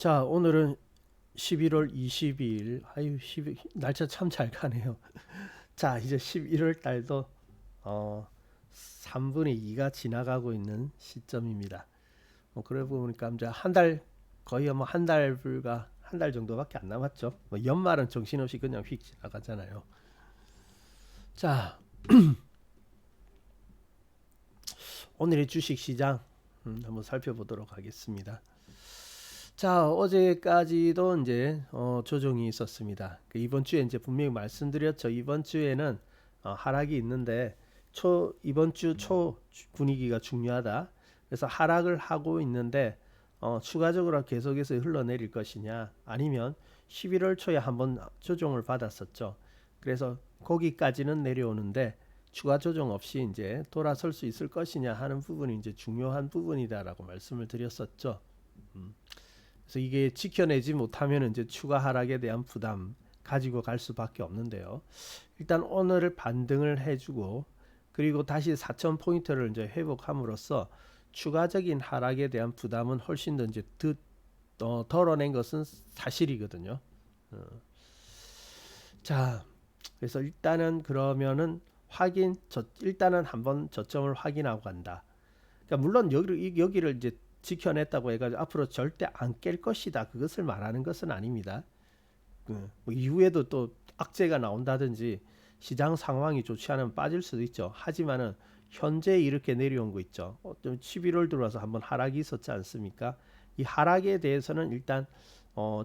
자, 오늘은 11월 22일. 아유, 12, 날짜 참 잘 가네요. 자, 이제 11월 달도 3분의 2가 지나가고 있는 시점입니다. 그래 보니까 이제 한 달, 거의 뭐 한 달 불과 한 달 정도밖에 안 남았죠. 뭐 연말은 정신없이 그냥 휙 지나가잖아요. 자, 오늘의 주식 시장 한번 살펴보도록 하겠습니다. 자, 어제까지도 이제 조정이 있었습니다. 이번 주에 이제 분명히 말씀드렸죠. 이번 주에는 하락이 있는데 이번 주 초 분위기가 중요하다. 그래서 하락을 하고 있는데 추가적으로 계속해서 흘러내릴 것이냐, 아니면 11월 초에 한번 조정을 받았었죠. 그래서 거기까지는 내려오는데 추가 조정 없이 이제 돌아설 수 있을 것이냐 하는 부분이 이제 중요한 부분이다라고 말씀을 드렸었죠. 음. 그래서 이게 지켜내지 못하면 이제 추가 하락에 대한 부담 가지고 갈 수밖에 없는데요. 일단 오늘을 반등을 해주고 그리고 다시 4천 포인트를 이제 회복함으로써 추가적인 하락에 대한 부담은 훨씬 더 이제 덜어낸 것은 사실이거든요. 어. 자, 그래서 일단은 그러면은 일단은 한번 저점을 확인하고 간다. 그러니까 물론 여기를 이제 지켜냈다고 해가지고 앞으로 절대 안 깰 것이다, 그것을 말하는 것은 아닙니다. 뭐 이후에도 또 악재가 나온다든지 시장 상황이 좋지 않으면 빠질 수도 있죠. 하지만은 현재 이렇게 내려온 거 있죠. 좀 11월 들어와서 한번 하락이 있었지 않습니까? 이 하락에 대해서는 일단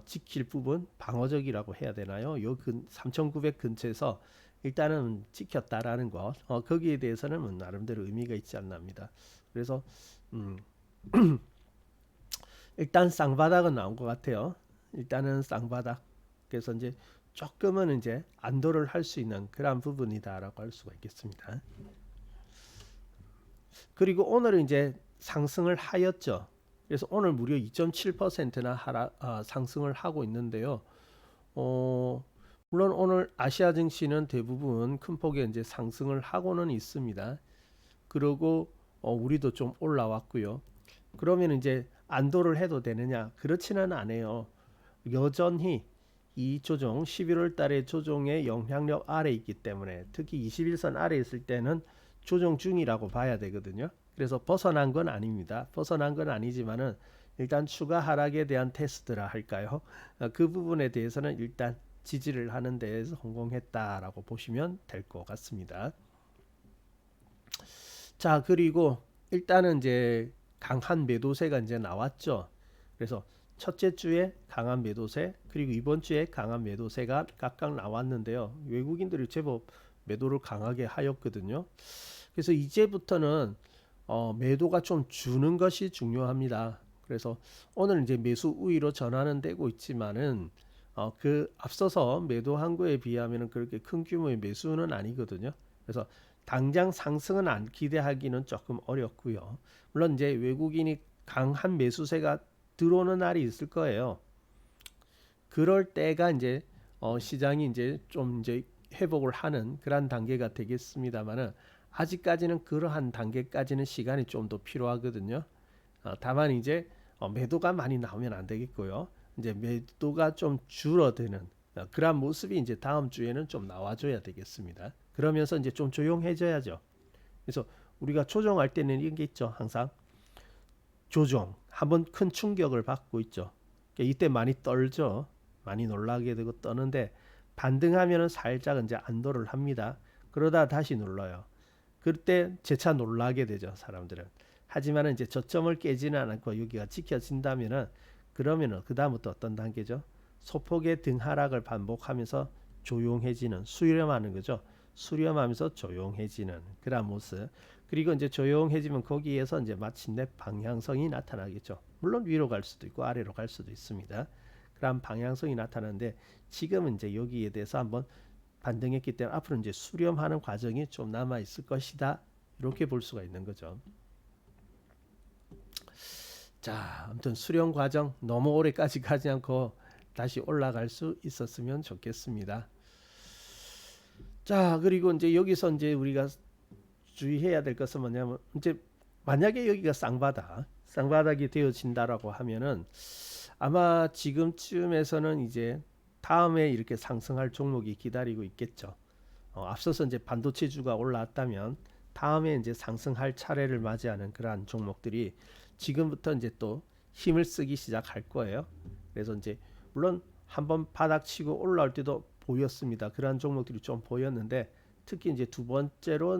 지킬 부분, 방어적이라고 해야 되나요? 요 3,900 근처에서 일단은 찍혔다라는 것, 거기에 대해서는 뭐 나름대로 의미가 있지 않나 합니다. 그래서 음, 일단 쌍바닥은 나온 것 같아요. 일단은 쌍바닥. 그래서 이제 조금은 이제 안도를 할 수 있는 그런 부분이다라고 할 수가 있겠습니다. 그리고 오늘은 이제 상승을 하였죠. 그래서 오늘 무려 2.7%나 상승을 하고 있는데요. 어, 물론 오늘 아시아 증시는 대부분 큰 폭의 이제 상승을 하고는 있습니다. 그리고 우리도 좀 올라왔고요. 그러면 이제 안도를 해도 되느냐? 그렇지는 않아요. 여전히 이 조정 11월 달의 조정의 영향력 아래 있기 때문에, 특히 21선 아래 있을 때는 조정 중이라고 봐야 되거든요. 그래서 벗어난 건 아닙니다. 벗어난 건 아니지만은 일단 추가 하락에 대한 테스트라 할까요? 그 부분에 대해서는 일단 지지를 하는 데에서 성공했다라고 보시면 될 것 같습니다. 자, 그리고 일단은 이제 강한 매도세가 이제 나왔죠. 그래서 첫째 주에 강한 매도세, 그리고 이번 주에 강한 매도세가 각각 나왔는데요. 외국인들이 제법 매도를 강하게 하였거든요. 그래서 이제부터는 매도가 좀 주는 것이 중요합니다. 그래서 오늘 이제 매수 우위로 전환은 되고 있지만은 그 앞서서 매도한 거에 비하면 그렇게 큰 규모의 매수는 아니거든요. 그래서 당장 상승은 안 기대하기는 조금 어렵고요. 물론 이제 외국인이 강한 매수세가 들어오는 날이 있을 거예요. 그럴 때가 이제 시장이 이제 좀 이제 회복을 하는 그런 단계가 되겠습니다만은, 아직까지는 그러한 단계까지는 시간이 좀 더 필요하거든요. 다만 이제 매도가 많이 나오면 안 되겠고요. 이제 매도가 좀 줄어드는 그러한 모습이 이제 다음 주에는 좀 나와줘야 되겠습니다. 그러면서 이제 좀 조용해져야죠. 그래서 우리가 조정할 때는 이런 게 있죠. 항상 조정 한번 큰 충격을 받고 있죠. 그러니까 이때 많이 떨죠. 많이 놀라게 되고 떠는데, 반등하면은 살짝 이제 안도를 합니다. 그러다 다시 눌러요. 그때 재차 놀라게 되죠, 사람들은. 하지만 이제 저점을 깨지는 않고 여기가 지켜진다면은, 그러면은 그 다음부터 어떤 단계죠? 소폭의 등하락을 반복하면서 조용해지는, 수렴하는 거죠. 수렴하면서 조용해지는 그런 모습. 그리고 이제 조용해지면 거기에서 이제 마침내 방향성이 나타나겠죠. 물론 위로 갈 수도 있고 아래로 갈 수도 있습니다. 그런 방향성이 나타나는데, 지금은 이제 여기에 대해서 한번 반등했기 때문에 앞으로 이제 수렴하는 과정이 좀 남아 있을 것이다. 이렇게 볼 수가 있는 거죠. 자, 아무튼 수렴 과정 너무 오래까지 가지 않고 다시 올라갈 수 있었으면 좋겠습니다. 자, 그리고 이제 여기서 이제 우리가 주의해야 될 것은 뭐냐면, 이제 만약에 여기가 쌍바닥이 되어진다라고 하면은 아마 지금쯤에서는 이제 다음에 이렇게 상승할 종목이 기다리고 있겠죠. 앞서서 이제 반도체주가 올라왔다면 다음에 이제 상승할 차례를 맞이하는 그러한 종목들이 지금부터 이제 또 힘을 쓰기 시작할 거예요. 그래서 이제 물론 한번 바닥 치고 올라올 때도 보였습니다. 그러한 종목들이 좀 보였는데 특히 이제 두 번째로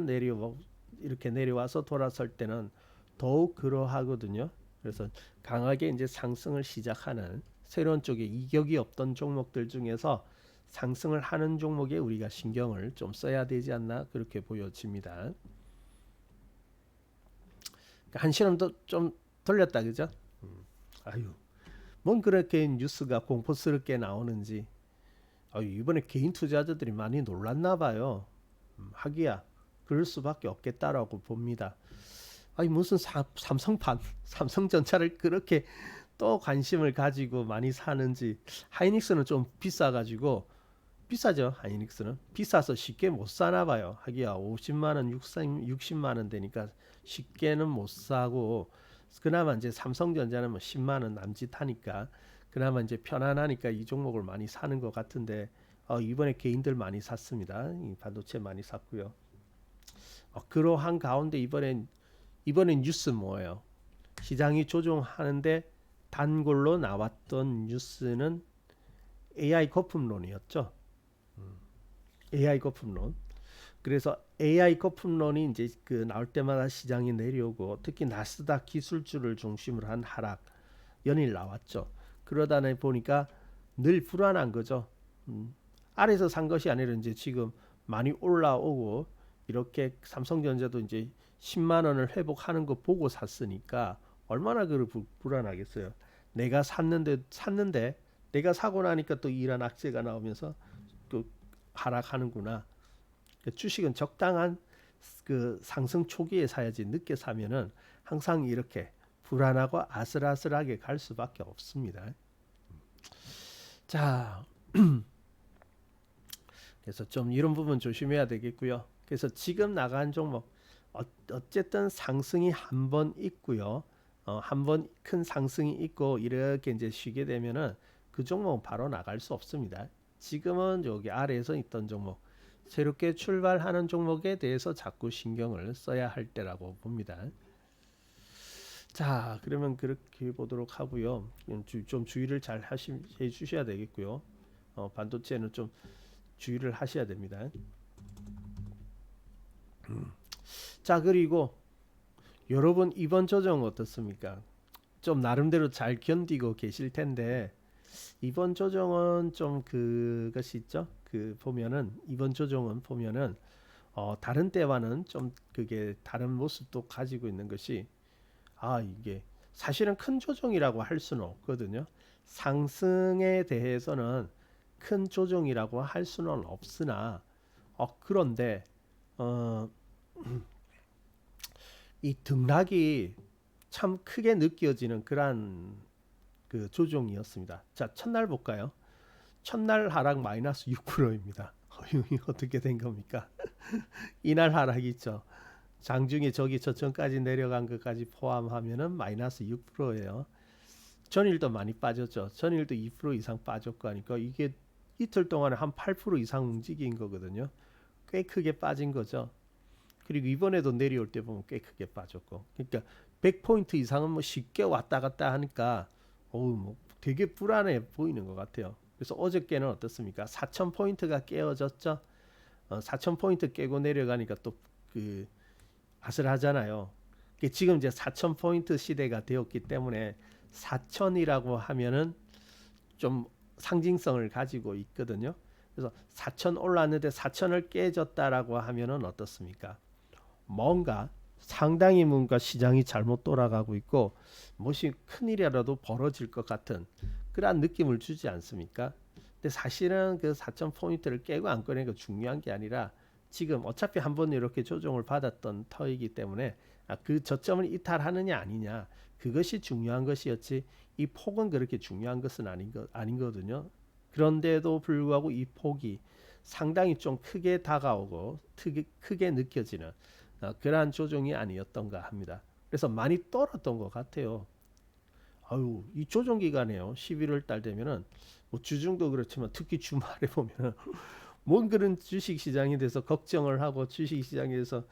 이렇게 내려와서 돌아설 때는 더욱 그러하거든요. 그래서 강하게 이제 상승을 시작하는 새로운 쪽에 이격이 없던 종목들 중에서 상승을 하는 종목에 우리가 신경을 좀 써야 되지 않나 그렇게 보여집니다. 그러니까 한시름도 좀 돌렸다 그죠? 아유, 뭔 그렇게 뉴스가 공포스럽게 나오는지. 이번에 개인 투자자들이 많이 놀랐나 봐요. 하기야 그럴 수밖에 없겠다라고 봅니다. 아니 무슨 삼성전자를 그렇게 또 관심을 가지고 많이 사는지. 하이닉스는 좀 비싸가지고 비싸죠. 하이닉스는 비싸서 쉽게 못 사나 봐요. 하기야 50만 원, 60만 원 되니까 쉽게는 못 사고 그나마 이제 삼성전자는 뭐 10만 원 남짓하니까 그나마 이제 편안하니까 이 종목을 많이 사는 것 같은데 이번에 개인들 많이 샀습니다. 이 반도체 많이 샀고요. 그러한 가운데 이번엔 뉴스 뭐예요? 시장이 조종하는데 단골로 나왔던 뉴스는 AI 거품론이었죠. AI 거품론. 그래서 AI 거품론이 이제 그 나올 때마다 시장이 내려오고 특히 나스닥 기술주를 중심으로 한 하락 연일 나왔죠. 그러다 보니까 늘 불안한 거죠. 아래서 산 것이 아니라 이제 지금 많이 올라오고 이렇게 삼성전자도 이제 10만 원을 회복하는 거 보고 샀으니까 얼마나 불안하겠어요. 내가 샀는데 내가 사고 나니까 또 이런 악재가 나오면서 또 하락하는구나. 주식은 적당한 그 상승 초기에 사야지 늦게 사면은 항상 이렇게 불안하고 아슬아슬하게 갈 수밖에 없습니다. 자, 그래서 좀 이런 부분 조심해야 되겠고요. 그래서 지금 나간 종목 어쨌든 상승이 한 번 있고요. 한 번 큰 상승이 있고 이렇게 이제 쉬게 되면은 그 종목은 바로 나갈 수 없습니다. 지금은 여기 아래에서 있던 종목 새롭게 출발하는 종목에 대해서 자꾸 신경을 써야 할 때라고 봅니다. 자, 그러면 그렇게 보도록 하고요. 좀 주의를 잘 해 주셔야 되겠고요. 반도체는 좀 주의를 하셔야 됩니다. 자, 그리고 여러분 이번 조정 어떻습니까? 좀 나름대로 잘 견디고 계실 텐데 이번 조정은 좀 그것이 있죠. 그 보면은 이번 조정은 보면은 다른 때와는 좀 그게 다른 모습도 가지고 있는 것이 이게 사실은 큰 조정이라고 할 수는 없거든요. 상승에 대해서는 큰 조정이라고 할 수는 없으나 그런데 어, 이 등락이 참 크게 느껴지는 그러한 그 조정이었습니다. 자, 첫날 볼까요? 첫날 하락 마이너스 6%입니다. 이게 어떻게 된 겁니까? 이날 하락이 있죠. 장중에 저기 저점까지 내려간 것까지 포함하면은 마이너스 6%예요. 전일도 많이 빠졌죠. 전일도 2% 이상 빠졌고 하니까 이게 이틀 동안에 한 8% 이상 움직인 거거든요. 꽤 크게 빠진 거죠. 그리고 이번에도 내려올 때 보면 꽤 크게 빠졌고. 그러니까 100포인트 이상은 뭐 쉽게 왔다 갔다 하니까 뭐 되게 불안해 보이는 것 같아요. 그래서 어저께는 어떻습니까? 4,000포인트가 깨어졌죠. 4,000포인트 깨고 내려가니까 또 그 아슬하잖아요. 지금 이제 4,000포인트 시대가 되었기 때문에 4,000이라고 하면은 좀 상징성을 가지고 있거든요. 그래서 4,000 올랐는데 4,000을 깨졌다라고 하면은 어떻습니까? 뭔가 상당히 뭔가 시장이 잘못 돌아가고 있고 무엇이 큰일이라도 벌어질 것 같은 그러한 느낌을 주지 않습니까? 근데 사실은 그 4,000포인트를 깨고 안 꺼내는 게 중요한 게 아니라 지금 어차피 한번 이렇게 조정을 받았던 터이기 때문에 그 저점을 이탈하느냐 아니냐 그것이 중요한 것이었지 이 폭은 그렇게 중요한 것은 아니거든요. 그런데도 불구하고 이 폭이 상당히 좀 크게 다가오고 크게 느껴지는 그러한 조정이 아니었던가 합니다. 그래서 많이 떨었던 것 같아요. 아유, 이 조정 기간에요. 11월 달 되면은 뭐 주중도 그렇지만 특히 주말에 보면은 뭔 그런 주식 시장에 대해서 걱정을 하고 주식 시장에 대해서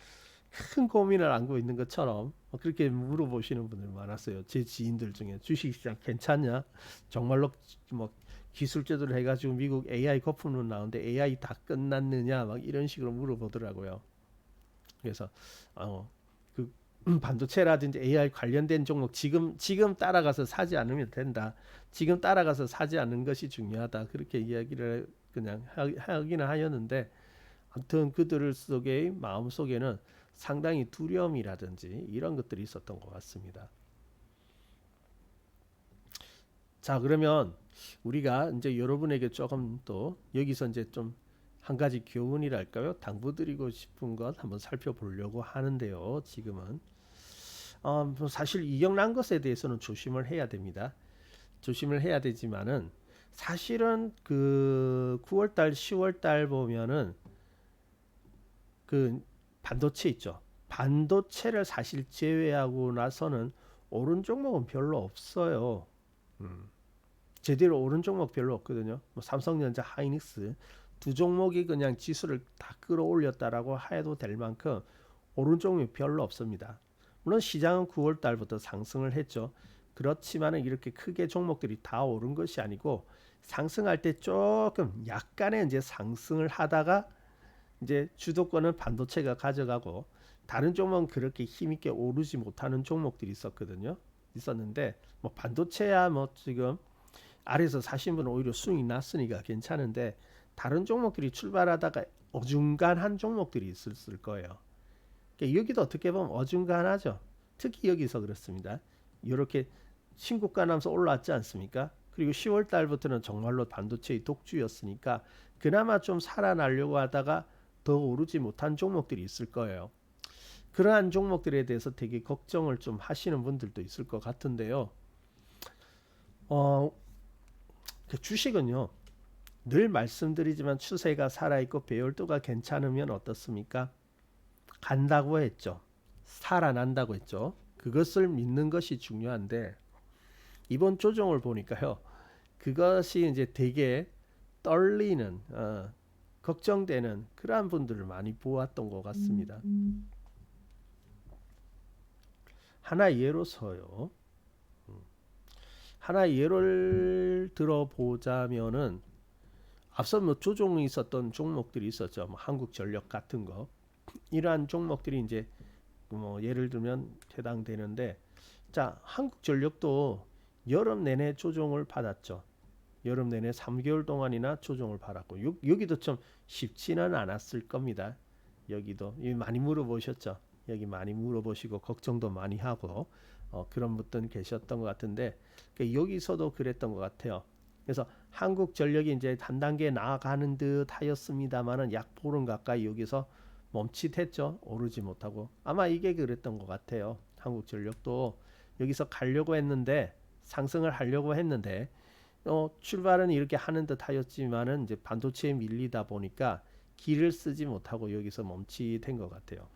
큰 고민을 안고 있는 것처럼 그렇게 물어보시는 분들 많았어요. 제 지인들 중에 주식 시장 괜찮냐? 정말로 뭐 기술 제도를 해가지고 미국 AI 거품론 나오는데 AI 다 끝났느냐? 막 이런 식으로 물어보더라고요. 그래서 그 반도체라든지 AI 관련된 종목 지금 따라가서 사지 않으면 된다. 지금 따라가서 사지 않는 것이 중요하다. 그렇게 이야기를 그냥 하기는 하였는데 아무튼 그들 속의 마음 속에는 상당히 두려움이라든지 이런 것들이 있었던 것 같습니다. 자, 그러면 우리가 이제 여러분에게 조금 또 여기서 이제 좀 한 가지 교훈이랄까요? 당부드리고 싶은 것 한번 살펴보려고 하는데요. 지금은 뭐 사실 이격난 것에 대해서는 조심을 해야 됩니다. 조심을 해야 되지만은 사실은 그 9월달, 10월달 보면은 그 반도체 있죠. 반도체를 사실 제외하고 나서는 오른 종목은 별로 없어요. 음. 제대로 오른 종목 별로 없거든요. 뭐 삼성전자, 하이닉스 두 종목이 그냥 지수를 다 끌어올렸다라고 해도 될 만큼 오른 종목이 별로 없습니다. 물론 시장은 9월 달부터 상승을 했죠. 그렇지만은 이렇게 크게 종목들이 다 오른 것이 아니고 상승할 때 조금 약간의 이제 상승을 하다가 이제 주도권은 반도체가 가져가고 다른 종목은 그렇게 힘있게 오르지 못하는 종목들이 있었거든요. 있었는데 뭐 반도체야 뭐 지금 아래에서 사신 분은 오히려 수익 났으니까 괜찮은데 다른 종목들이 출발하다가 어중간한 종목들이 있을 거예요. 그러니까 여기도 어떻게 보면 어중간하죠. 특히 여기서 그렇습니다. 이렇게 신고가 나면서 올라왔지 않습니까? 그리고 10월 달부터는 정말로 반도체의 독주였으니까 그나마 좀 살아나려고 하다가 더 오르지 못한 종목들이 있을 거예요. 그러한 종목들에 대해서 되게 걱정을 좀 하시는 분들도 있을 것 같은데요. 어, 그 주식은요. 늘 말씀드리지만 추세가 살아있고 배열도가 괜찮으면 어떻습니까? 간다고 했죠. 살아난다고 했죠. 그것을 믿는 것이 중요한데 이번 조정을 보니까요. 그것이 이제 되게 떨리는 걱정되는 그러한 분들을 많이 보았던 것 같습니다. 하나 예로서요. 하나 예를 들어보자면은 앞서 뭐 조종이 있었던 종목들이 있었죠. 뭐 한국전력 같은 거 이러한 종목들이 이제 뭐 예를 들면 해당되는데 자 한국전력도 여름 내내 조종을 받았죠. 여름 내내 3개월 동안이나 조정을 받았고 여기도 좀 쉽지는 않았을 겁니다. 여기도 많이 물어보셨죠. 여기 많이 물어보시고 걱정도 많이 하고 그런 분들 계셨던 것 같은데 여기서도 그랬던 것 같아요. 그래서 한국전력이 이제 한 단계 나아가는 듯 하였습니다만은 약 보름 가까이 여기서 멈칫했죠. 오르지 못하고 아마 이게 그랬던 것 같아요. 한국전력도 여기서 가려고 했는데 상승을 하려고 했는데 출발은 이렇게 하는 듯 하였지만은 이제 반도체에 밀리다 보니까 길을 쓰지 못하고 여기서 멈칫한 것 같아요.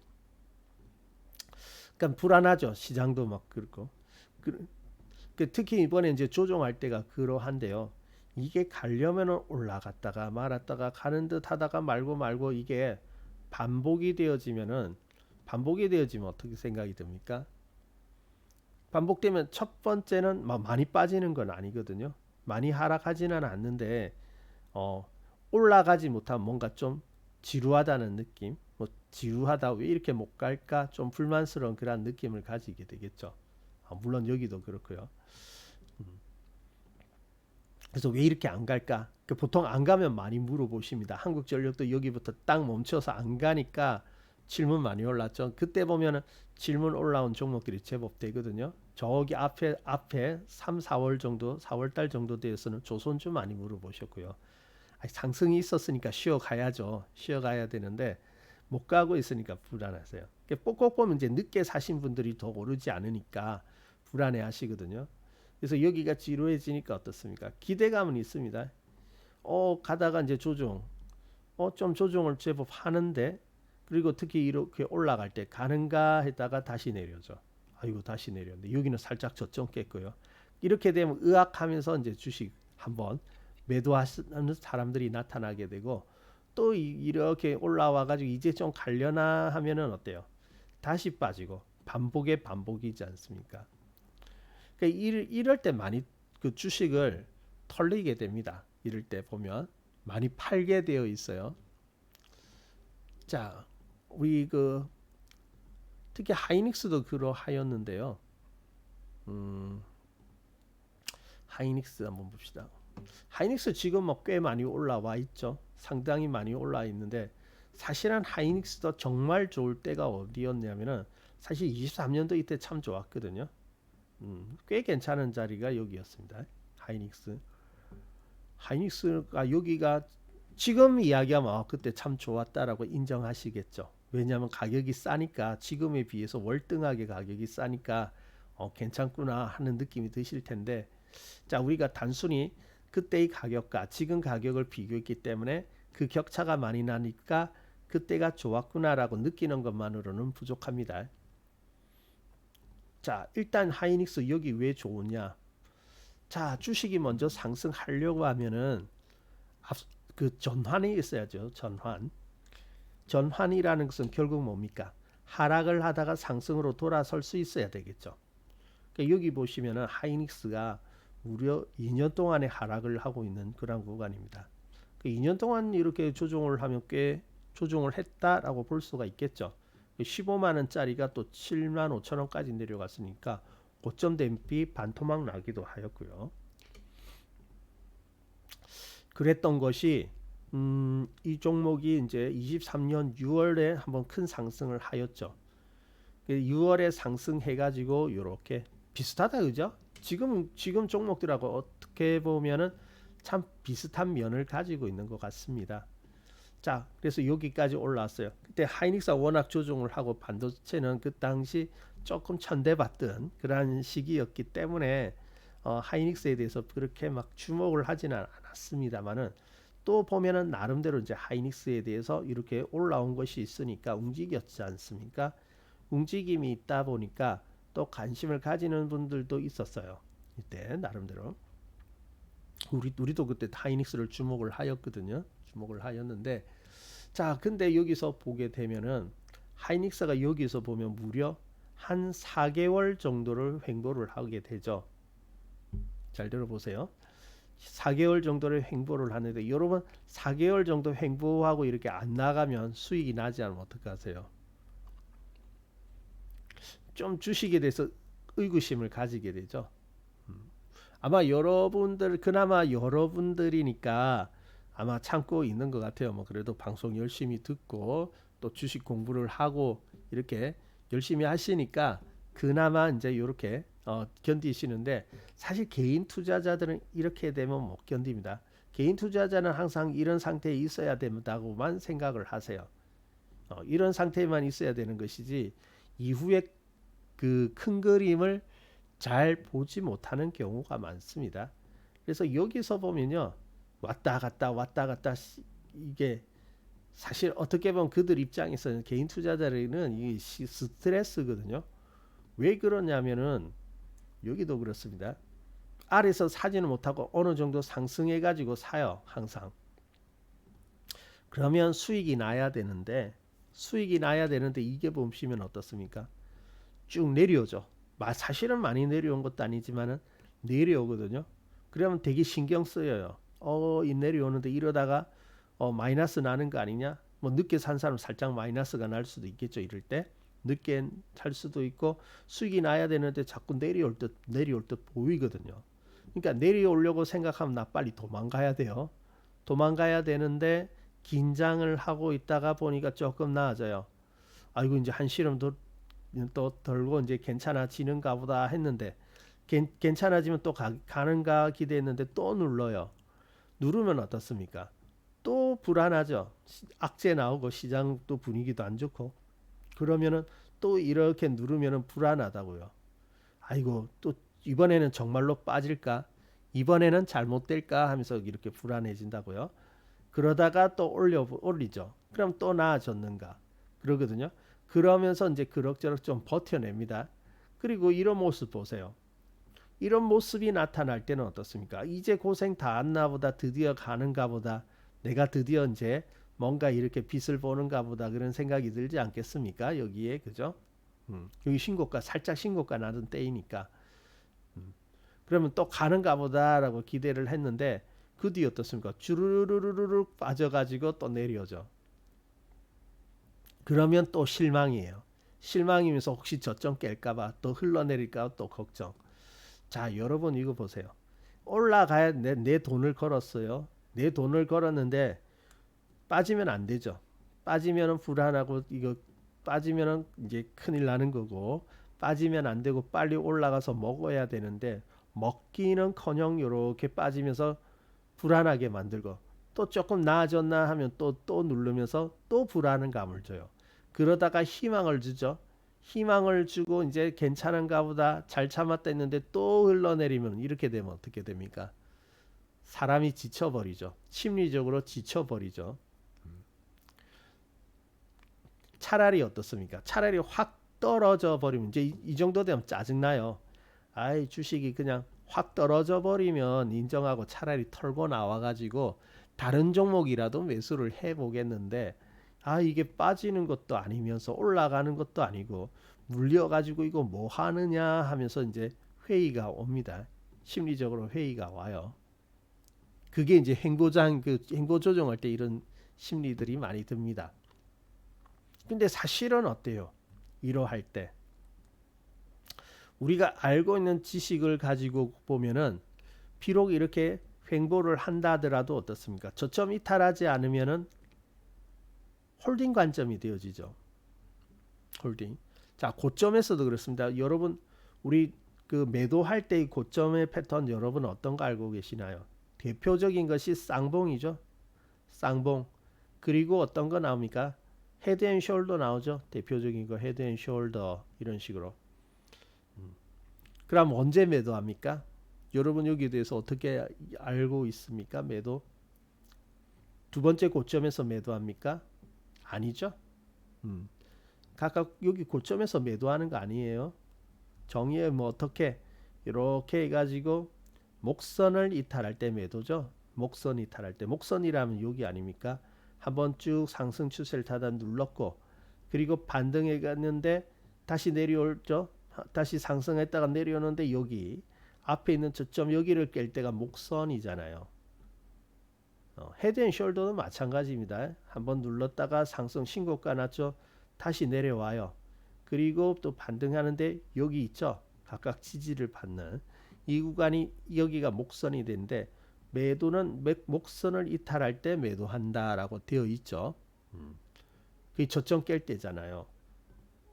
그러니까 불안하죠. 시장도 막 그렇고. 특히 이번에 이제 조정할 때가 그러한데요. 이게 가려면은 올라갔다가 말았다가 가는 듯 하다가 말고 이게 반복이 되어지면 어떻게 생각이 듭니까? 반복되면 첫 번째는 많이 빠지는 건 아니거든요. 많이 하락하지는 않는데 어, 올라가지 못하면 뭔가 좀 지루하다는 느낌, 뭐 지루하다 왜 이렇게 못 갈까 좀 불만스러운 그런 느낌을 가지게 되겠죠. 물론 여기도 그렇고요. 그래서 왜 이렇게 안 갈까? 보통 안 가면 많이 물어보십니다. 한국전력도 여기부터 딱 멈춰서 안 가니까 질문 많이 올랐죠. 그때 보면은 질문 올라온 종목들이 제법 되거든요. 저기 앞에 3, 4월 정도, 4월 달 정도 되어서는 조선주 많이 물어보셨고요. 상승이 있었으니까 쉬어가야죠. 쉬어가야 되는데 못 가고 있으니까 불안하세요. 꼭 보면 이제 늦게 사신 분들이 더 오르지 않으니까 불안해 하시거든요. 그래서 여기가 지루해지니까 어떻습니까? 기대감은 있습니다. 가다가 이제 좀 조정을 제법 하는데 그리고 특히 이렇게 올라갈 때 가는가 했다가 다시 내려죠. 아이고 다시 내렸는데 여기는 살짝 저점 깼고요. 이렇게 되면 의학하면서 이제 주식 한번 매도하는 사람들이 나타나게 되고 또 이렇게 올라와 가지고 이제 좀 갈려나 하면은 어때요? 다시 빠지고 반복의 반복이지 않습니까? 그러니까 이럴 때 많이 그 주식을 털리게 됩니다. 이럴 때 보면 많이 팔게 되어 있어요. 자, 우리 그 특히 하이닉스도 그러하였는데요. 음, 하이닉스 한번 봅시다. 하이닉스 지금 뭐 꽤 많이 올라와 있죠. 상당히 많이 올라 있는데 사실은 하이닉스도 정말 좋을 때가 어디였냐면은 사실 23년도 이때 참 좋았거든요. 꽤 괜찮은 자리가 여기였습니다. 하이닉스. 하이닉스가 여기가 지금 이야기하면 그때 참 좋았다라고 인정하시겠죠. 왜냐하면 가격이 싸니까 지금에 비해서 월등하게 가격이 싸니까 괜찮구나 하는 느낌이 드실 텐데 자 우리가 단순히 그때의 가격과 지금 가격을 비교했기 때문에 그 격차가 많이 나니까 그때가 좋았구나라고 느끼는 것만으로는 부족합니다. 자 일단 하이닉스 여기 왜 좋으냐 자 주식이 먼저 상승하려고 하면은 그 전환이 있어야죠. 전환이라는 것은 결국 뭡니까 하락을 하다가 상승으로 돌아설 수 있어야 되겠죠. 그러니까 여기 보시면은 하이닉스가 무려 2년 동안의 하락을 하고 있는 그런 구간입니다. 2년 동안 이렇게 조정을 하면 꽤 조정을 했다라고 볼 수가 있겠죠. 15만 원짜리가 또 7만 5천 원까지 내려갔으니까 고점 대비 반토막 나기도 하였고요. 그랬던 것이 이 종목이 이제 23년 6월에 한번 큰 상승을 하였죠. 6월에 상승해가지고 이렇게 비슷하다 그죠? 지금 종목들하고 어떻게 보면은 참 비슷한 면을 가지고 있는 것 같습니다. 자, 그래서 여기까지 올라왔어요. 그때 하이닉스가 워낙 조정을 하고 반도체는 그 당시 조금 천대받던 그러한 시기였기 때문에 하이닉스에 대해서 그렇게 막 주목을 하지는 않았습니다만은 또 보면은 나름대로 이제 하이닉스에 대해서 이렇게 올라온 것이 있으니까 움직였지 않습니까? 움직임이 있다 보니까 또 관심을 가지는 분들도 있었어요. 이때 나름대로 우리도 그때 하이닉스를 주목을 하였거든요. 주목을 하였는데 자 근데 여기서 보게 되면은 하이닉스가 여기서 보면 무려 한 4개월 정도를 횡보를 하게 되죠. 잘 들어보세요. 4개월 정도를 횡보를 하는데 여러분 4개월 정도 횡보하고 이렇게 안 나가면 수익이 나지 않으면 어떡하세요? 좀 주식에 대해서 의구심을 가지게 되죠. 아마 그나마 여러분들이니까 아마 참고 있는 것 같아요. 뭐 그래도 방송 열심히 듣고 또 주식 공부를 하고 이렇게 열심히 하시니까 그나마 이제 이렇게 견디시는데 사실 개인 투자자들은 이렇게 되면 못 견딥니다. 개인 투자자는 항상 이런 상태에 있어야 된다고만 생각을 하세요. 이런 상태에만 있어야 되는 것이지 이후에 그 큰 그림을 잘 보지 못하는 경우가 많습니다. 그래서 여기서 보면요. 왔다 갔다 이게 사실 어떻게 보면 그들 입장에서는 개인 투자자들은 이 스트레스거든요. 왜 그러냐면은 여기도 그렇습니다. 아래서 사지는 못하고 어느 정도 상승해 가지고 사요. 항상. 그러면 수익이 나야 되는데 이게 보시면 어떻습니까? 쭉 내려오죠. 사실은 많이 내려온 것도 아니지만은 내려오거든요. 그러면 되게 신경 쓰여요. 이 내려오는데 이러다가 마이너스 나는 거 아니냐? 뭐 늦게 산 사람 살짝 마이너스가 날 수도 있겠죠. 이럴 때 늦게 살 수도 있고 수익이 나야 되는데 자꾸 내려올 듯 보이거든요. 그러니까 내려오려고 생각하면 나 빨리 도망가야 돼요. 도망가야 되는데 긴장을 하고 있다가 보니까 조금 나아져요. 아이고 이제 한시름 또 덜고 이제 괜찮아지는가 보다 했는데 괜찮아지면 또 가는가 기대했는데 또 눌러요. 누르면 어떻습니까? 또 불안하죠. 악재 나오고 시장도 분위기도 안 좋고 그러면은 또 이렇게 누르면은 불안하다고요. 아이고 또 이번에는 정말로 빠질까? 이번에는 잘못될까 하면서 이렇게 불안해진다고요. 그러다가 또 올리죠. 그럼 또 나아졌는가? 그러거든요. 그러면서 이제 그럭저럭 좀 버텨냅니다. 그리고 이런 모습 보세요. 이런 모습이 나타날 때는 어떻습니까? 이제 고생 다 했나 보다, 드디어 가는가 보다, 내가 드디어 이제 뭔가 이렇게 빛을 보는가 보다, 그런 생각이 들지 않겠습니까? 여기에, 그죠? 여기 신고가, 살짝 신고가 나던 때이니까. 그러면 또 가는가 보다라고 기대를 했는데 그 뒤에 어떻습니까? 주르르르르 빠져가지고 또 내려오죠. 그러면 또 실망이에요. 실망이면서 혹시 저점 깰까봐 또 흘러내릴까 또 걱정. 자, 여러분 이거 보세요. 올라가야 내 돈을 걸었어요. 내 돈을 걸었는데 빠지면 안 되죠. 빠지면은 불안하고, 이거 빠지면은 이제 큰일 나는 거고, 빠지면 안 되고 빨리 올라가서 먹어야 되는데 먹기는커녕 이렇게 빠지면서 불안하게 만들고, 또 조금 나아졌나 하면 또 누르면서 또 불안감을 줘요. 그러다가 희망을 주죠. 희망을 주고 이제 괜찮은가 보다, 잘 참았다 했는데 또 흘러내리면, 이렇게 되면 어떻게 됩니까? 사람이 지쳐버리죠. 심리적으로 지쳐버리죠. 차라리 어떻습니까? 차라리 확 떨어져 버리면, 이제 이 정도 되면 짜증나요. 아이, 주식이 그냥 확 떨어져 버리면 인정하고 차라리 털고 나와가지고 다른 종목이라도 매수를 해보겠는데, 아, 이게 빠지는 것도 아니면서 올라가는 것도 아니고 물려가지고 이거 뭐 하느냐 하면서 이제 회의가 옵니다. 심리적으로 회의가 와요. 그게 이제 행보 조정할 때 이런 심리들이 많이 듭니다. 근데 사실은 어때요? 이러할 때 우리가 알고 있는 지식을 가지고 보면은, 비록 이렇게 횡보를 한다 하더라도 어떻습니까? 저점 이탈하지 않으면은 홀딩 관점이 되어지죠. 홀딩. 자, 고점에서도 그렇습니다. 여러분, 우리 그 매도할 때의 고점의 패턴, 여러분 어떤 거 알고 계시나요? 대표적인 것이 쌍봉이죠. 쌍봉. 그리고 어떤 거 나옵니까? 헤드 앤 숄더 나오죠. 대표적인 거 헤드 앤 숄더, 이런 식으로. 그럼 언제 매도합니까? 여러분 여기에 대해서 어떻게 알고 있습니까? 매도 두 번째 고점에서 매도합니까? 아니죠. 음. 각각 여기 고점에서 매도하는 거 아니에요. 정의에 뭐 어떻게 이렇게 해가지고 목선을 이탈할 때 매도죠. 목선 이탈할 때, 목선이라면 여기 아닙니까? 한번 쭉 상승 추세를 타다 눌렀고, 그리고 반등해 갔는데 다시 내려오죠. 다시 상승했다가 내려오는데 여기 앞에 있는 저점 여기를 깰 때가 목선이잖아요. 헤드앤숄더도 마찬가지입니다. 한번 눌렀다가 상승 신고가 났죠. 다시 내려와요. 그리고 또 반등하는데 여기 있죠. 각각 지지를 받는 이 구간이, 여기가 목선이 되는데, 매도는 목선을 이탈할 때 매도한다라고 되어 있죠. 그게 저점 깰 때잖아요.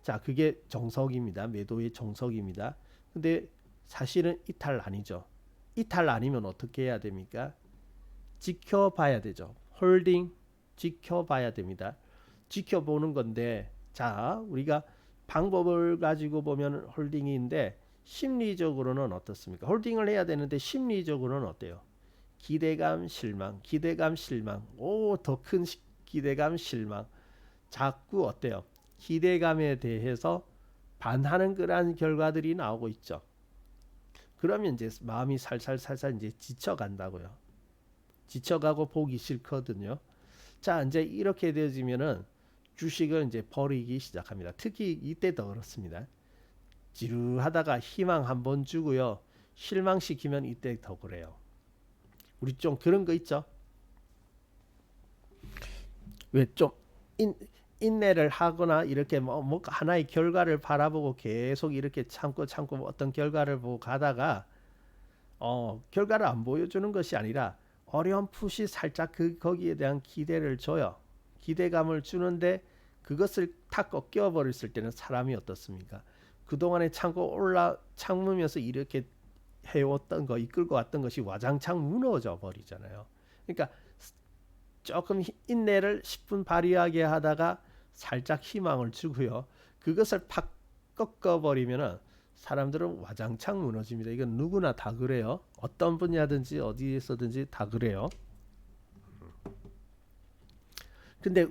자, 그게 정석입니다. 매도의 정석입니다. 근데 사실은 이탈 아니죠. 이탈 아니면 어떻게 해야 됩니까? 지켜봐야 되죠. 홀딩 지켜봐야 됩니다. 지켜보는 건데, 자, 우리가 방법을 가지고 보면 홀딩인데 심리적으로는 어떻습니까? 홀딩을 해야 되는데 심리적으로는 어때요? 기대감, 실망, 기대감, 실망. 오, 더 큰 기대감, 실망. 자꾸 어때요? 기대감에 대해서 반하는 그러한 결과들이 나오고 있죠. 그러면 이제 마음이 살살살살 이제 지쳐간다고요. 지쳐가고 보기 싫거든요. 자, 이제 이렇게 되어지면은 주식을 이제 버리기 시작합니다. 특히 이때 더 그렇습니다. 지루하다가 희망 한번 주고요, 실망시키면 이때 더 그래요. 우리 좀 그런 거 있죠. 왜 좀 인내를 하거나 이렇게 뭐 하나의 결과를 바라보고 계속 이렇게 참고 어떤 결과를 보고 가다가 결과를 안 보여주는 것이 아니라 어렴풋이 살짝 거기에 대한 기대를 줘요. 기대감을 주는데 그것을 탁 꺾여 버렸을 때는 사람이 어떻습니까? 그동안에 참으면서 이렇게 해왔던 거, 이끌고 왔던 것이 와장창 무너져 버리잖아요. 그러니까 조금 인내를 10분 발휘하게 하다가 살짝 희망을 주고요, 그것을 팍 꺾어버리면은 사람들은 와장창 무너집니다. 이건 누구나 다 그래요. 어떤 분야든지 어디에서든지 다 그래요. 근데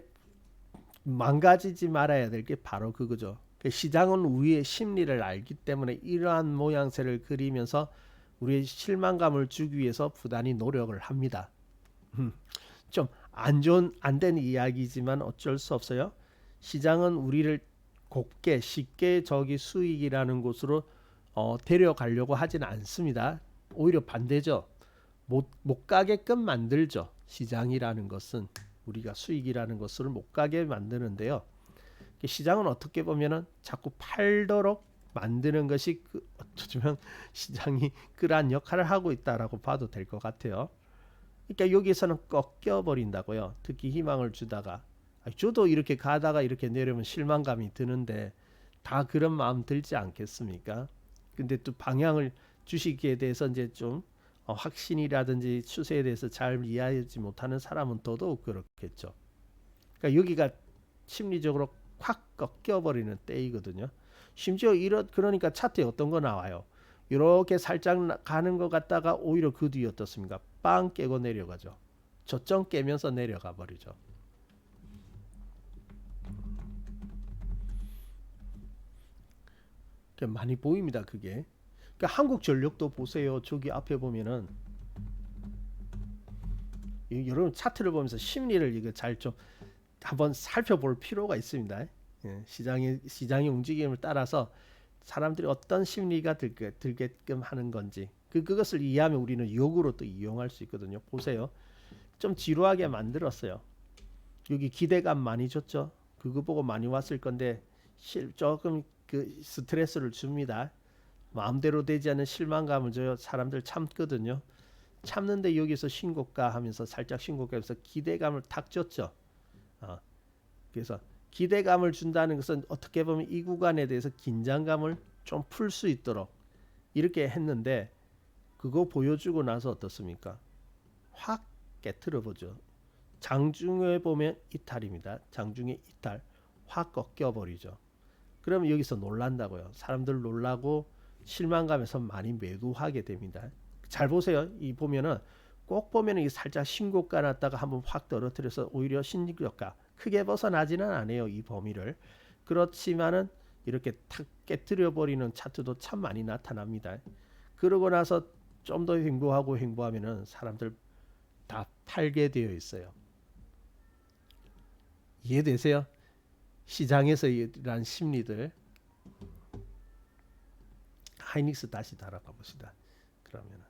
망가지지 말아야 될 게 바로 그거죠. 시장은 우리의 심리를 알기 때문에 이러한 모양새를 그리면서 우리의 실망감을 주기 위해서 부단히 노력을 합니다. 좀 안 좋은 안 된 이야기지만 어쩔 수 없어요. 시장은 우리를 곱게 쉽게 저기 수익이라는 곳으로 데려가려고 하지는 않습니다. 오히려 반대죠. 못 가게끔 만들죠. 시장이라는 것은 우리가 수익이라는 것을 못 가게 만드는데요. 시장은 어떻게 보면은 자꾸 팔도록 만드는 것이 어쩌면 시장이 그러한 역할을 하고 있다라고 봐도 될 것 같아요. 그러니까 여기서는 꺾여 버린다고요. 특히 희망을 주다가 저도 이렇게 가다가 이렇게 내려면 실망감이 드는데 다 그런 마음 들지 않겠습니까? 근데 또 방향을 주식에 대해서 이제 좀 확신이라든지 추세에 대해서 잘 이해하지 못하는 사람은 더더욱 그렇겠죠. 그러니까 여기가 심리적으로 확 꺾여 버리는 때이거든요. 심지어 그러니까 차트에 어떤 거 나와요. 이렇게 살짝 가는 것 같다가 오히려 그 뒤에 어떻습니까? 빵 깨고 내려가죠. 저점 깨면서 내려가 버리죠. 많이 보입니다. 그게. 그러니까 한국전력도 보세요. 저기 앞에 보면은 여러분 차트를 보면서 심리를 이거 잘 좀 한번 살펴볼 필요가 있습니다. 예, 시장의 움직임을 따라서 사람들이 어떤 심리가 들게끔 하는 건지 그것을 이해하면 우리는 역으로 또 이용할 수 있거든요. 보세요. 좀 지루하게 만들었어요. 여기 기대감 많이 줬죠. 그거 보고 많이 왔을 건데 조금 그 스트레스를 줍니다. 마음대로 되지 않는 실망감을 줘요. 사람들 참거든요. 참는데 여기서 신고가 하면서 살짝 신고가면서 기대감을 탁 줬죠. 그래서 기대감을 준다는 것은 어떻게 보면 이 구간에 대해서 긴장감을 좀 풀 수 있도록 이렇게 했는데 그거 보여주고 나서 어떻습니까? 확 깨트려 보죠. 장중에 보면 이탈입니다. 장중에 이탈 확 꺾여 버리죠. 그러면 여기서 놀란다고요. 사람들 놀라고 실망감에서 많이 매도하게 됩니다. 잘 보세요. 이 보면은 꼭 보면은 이 살짝 신고가 났다가 한번 확 떨어뜨려서 오히려 신고가 크게 벗어나지는 않아요. 이 범위를. 그렇지만은 이렇게 탁 깨뜨려 버리는 차트도 참 많이 나타납니다. 그러고 나서 좀 더 횡보하면은 사람들 다 팔게 되어 있어요. 이해되세요? 시장에서 이러한 심리들. 하이닉스 다시 달아가 봅시다. 그러면은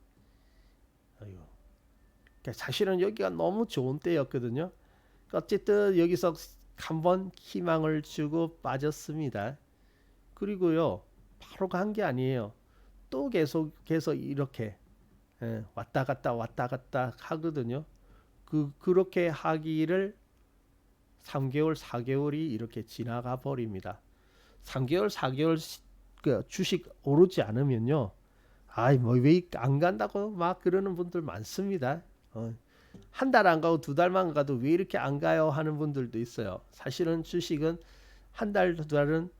아이고. 사실은 여기가 너무 좋은 때였거든요. 어쨌든 여기서 한번 희망을 주고 빠졌습니다. 그리고요 바로 간 게 아니에요. 또 계속해서 이렇게 왔다 갔다 하거든요. 그렇게 하기를 3개월 4개월이 이렇게 지나가 버립니다. 3개월 4개월 그 주식 오르지 않으면요. 아이 뭐 왜 안 간다고 막 그러는 분들 많습니다. 한 달 안 가고 두 달만 가도 왜 이렇게 안 가요 하는 분들도 있어요. 사실은 주식은 한 달, 두 달은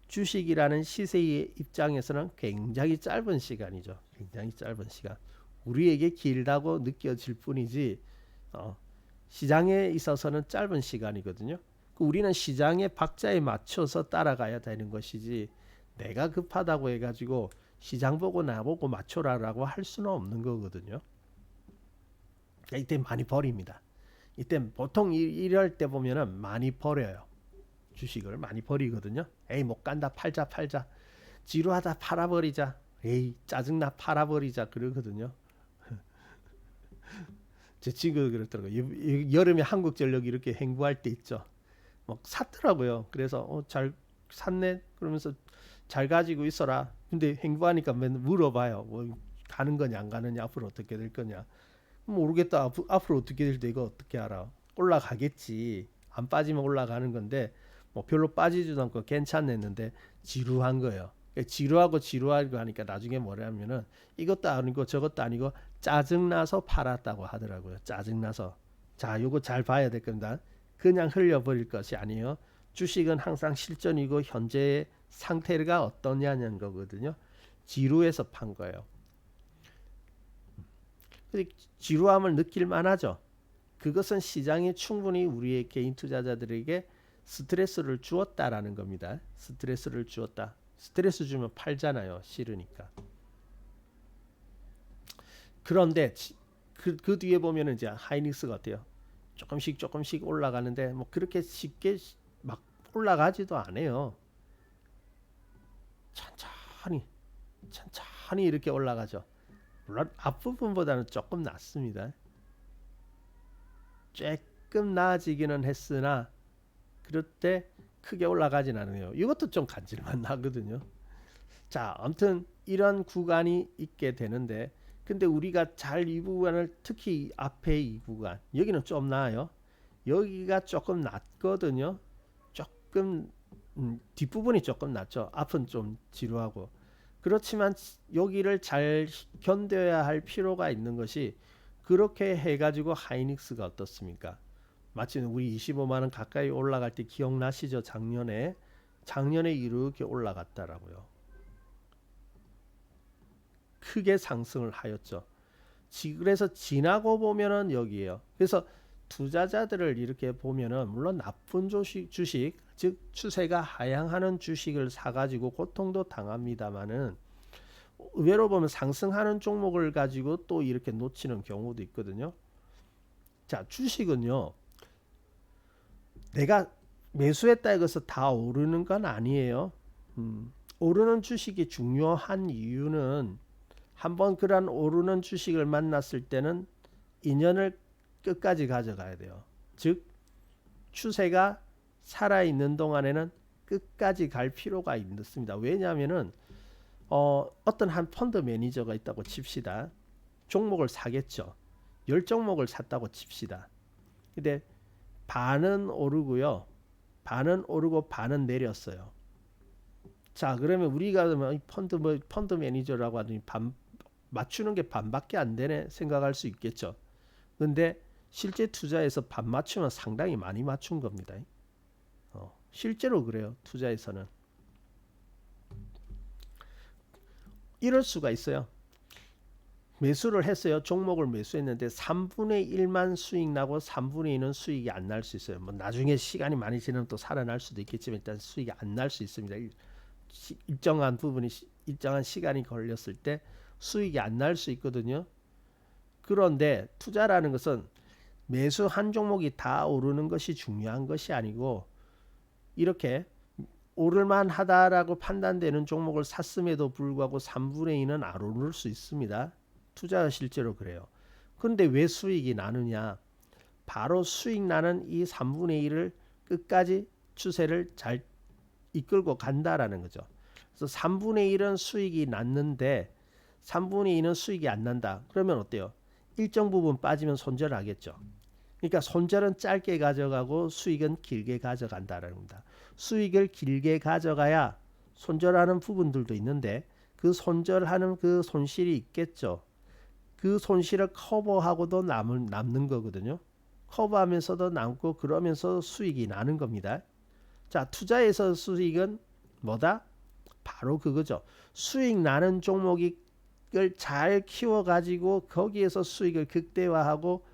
주식이라는 시세의 입장에서는 굉장히 짧은 시간이죠. 굉장히 짧은 시간. 우리에게 길다고 느껴질 뿐이지 시장에 있어서는 짧은 시간이거든요. 우리는 시장의 박자에 맞춰서 따라가야 되는 것이지 내가 급하다고 해가지고 시장 보고 나보고 맞춰라라고 할 수는 없는 거거든요. 이때 많이 버립니다. 이때 보통 이럴 때 보면은 많이 버려요. 주식을 많이 버리거든요. 에이 못 간다 팔자 지루하다 팔아버리자. 에이 짜증나 팔아버리자 그러거든요. 제 친구가 그랬더라고요. 여름에 한국전력이 이렇게 횡보할 때 있죠. 막 샀더라고요. 그래서 잘 샀네 그러면서 잘 가지고 있어라. 근데 횡보하니까 맨날 물어봐요. 뭐 가는 거냐 안 가느냐 앞으로 어떻게 될 거냐. 모르겠다. 앞으로 어떻게 될지 이거 어떻게 알아. 올라가겠지. 안 빠지면 올라가는 건데 뭐 별로 빠지지도 않고 괜찮았는데 지루한 거예요. 지루하고 하니까 나중에 뭐냐면은 이것도 아니고 저것도 아니고 짜증나서 팔았다고 하더라고요. 짜증나서. 자, 요거 잘 봐야 될 겁니다. 그냥 흘려버릴 것이 아니에요. 주식은 항상 실전이고 현재의 상태가 어떠냐는 거거든요. 지루해서 판 거예요. 지루함을 느낄 만하죠. 그것은 시장이 충분히 우리의 개인 투자자들에게 스트레스를 주었다라는 겁니다. 스트레스를 주었다. 스트레스 주면 팔잖아요. 싫으니까. 그런데 그 뒤에 보면은 이제 하이닉스가 어때요? 조금씩 올라가는데 뭐 그렇게 쉽게 막 올라가지도 않아요. 천천히 천천히 이렇게 올라가죠. 물론 앞부분보다는 조금 낮습니다. 조금 나아지기는 했으나 그럴 때 크게 올라가진 않아요. 이것도 좀 간질만 나거든요. 자, 아무튼 이런 구간이 있게 되는데 근데 우리가 잘 이 구간을 특히 앞에 이 구간 여기는 좀 나아요. 여기가 조금 낮거든요. 조금 뒷부분이 조금 낮죠. 앞은 좀 지루하고 그렇지만 여기를 잘 견뎌야 할 필요가 있는 것이 그렇게 해가지고 하이닉스가 어떻습니까? 마치 우리 25만 원 가까이 올라갈 때 기억나시죠? 작년에 이렇게 올라갔다라고요. 크게 상승을 하였죠. 그래서 지나고 보면은 여기에요. 그래서 투자자들을 이렇게 보면은 물론 나쁜 주식 즉 추세가 하향하는 주식을 사가지고 고통도 당합니다만은 의외로 보면 상승하는 종목을 가지고 또 이렇게 놓치는 경우도 있거든요. 자, 주식은요. 내가 매수했다 해서 다 오르는 건 아니에요. 오르는 주식이 중요한 이유는 한번 그런 오르는 주식을 만났을 때는 인연을 끝까지 가져가야 돼요. 즉 추세가 살아있는 동안에는 끝까지 갈 필요가 있습니다. 왜냐하면은 어떤 한 펀드 매니저가 있다고 칩시다. 종목을 사겠죠. 10종목을 샀다고 칩시다. 근데 반은 오르고요. 반은 오르고 반은 내렸어요. 자, 그러면 우리가 펀드 매니저라고 하더니 맞추는 게 반밖에 안 되네 생각할 수 있겠죠. 근데 실제 투자에서 반 맞추면 상당히 많이 맞춘 겁니다. 실제로 그래요. 투자에서는 이럴 수가 있어요. 매수를 했어요. 종목을 매수했는데 3분의 1만 수익 나고 3분의 2는 수익이 안 날 수 있어요. 뭐 나중에 시간이 많이 지나면 또 살아날 수도 있겠지만 일단 수익이 안 날 수 있습니다. 일정한 부분이 일정한 시간이 걸렸을 때 수익이 안 날 수 있거든요. 그런데 투자라는 것은 매수 한 종목이 다 오르는 것이 중요한 것이 아니고 이렇게 오를만 하다라고 판단되는 종목을 샀음에도 불구하고 3분의 2는 안 오를 수 있습니다. 투자가 실제로 그래요. 그런데 왜 수익이 나느냐? 바로 수익 나는 이 3분의 1을 끝까지 추세를 잘 이끌고 간다라는 거죠. 그래서 3분의 1은 수익이 났는데 3분의 2는 수익이 안 난다. 그러면 어때요? 일정 부분 빠지면 손절하겠죠. 그러니까 손절은 짧게 가져가고 수익은 길게 가져간다라는 겁니다. 수익을 길게 가져가야 손절하는 부분들도 있는데 그 손절하는 그 손실이 있겠죠. 그 손실을 커버하고도 남는 거거든요. 커버하면서도 남고 그러면서 수익이 나는 겁니다. 자, 투자에서 수익은 뭐다? 바로 그거죠. 수익 나는 종목을 잘 키워가지고 거기에서 수익을 극대화하고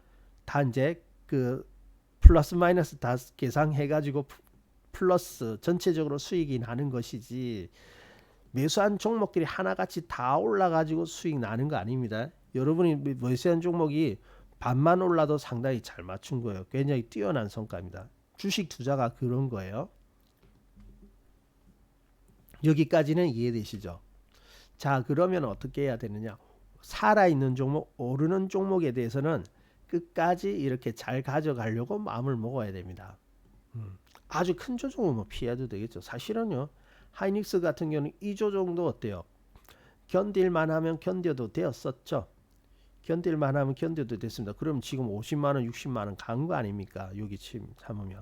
단제 그 플러스 마이너스 다 계산해가지고 플러스 전체적으로 수익이 나는 것이지 매수한 종목들이 하나같이 다 올라가지고 수익 나는 거 아닙니다. 여러분이 매수한 종목이 반만 올라도 상당히 잘 맞춘 거예요. 굉장히 뛰어난 성과입니다. 주식 투자가 그런 거예요. 여기까지는 이해되시죠? 자, 그러면 어떻게 해야 되느냐? 살아있는 종목, 오르는 종목에 대해서는 끝까지 이렇게 잘 가져가려고 마음을 먹어야 됩니다. 아주 큰 조정은 뭐 피해도 되겠죠. 사실은요. 하이닉스 같은 경우는 이 조정도 어때요? 견딜만 하면 견뎌도 되었었죠. 견딜만 하면 견뎌도 됐습니다. 그럼 지금 50만 원, 60만 원 간 거 아닙니까? 여기 지금 참으면.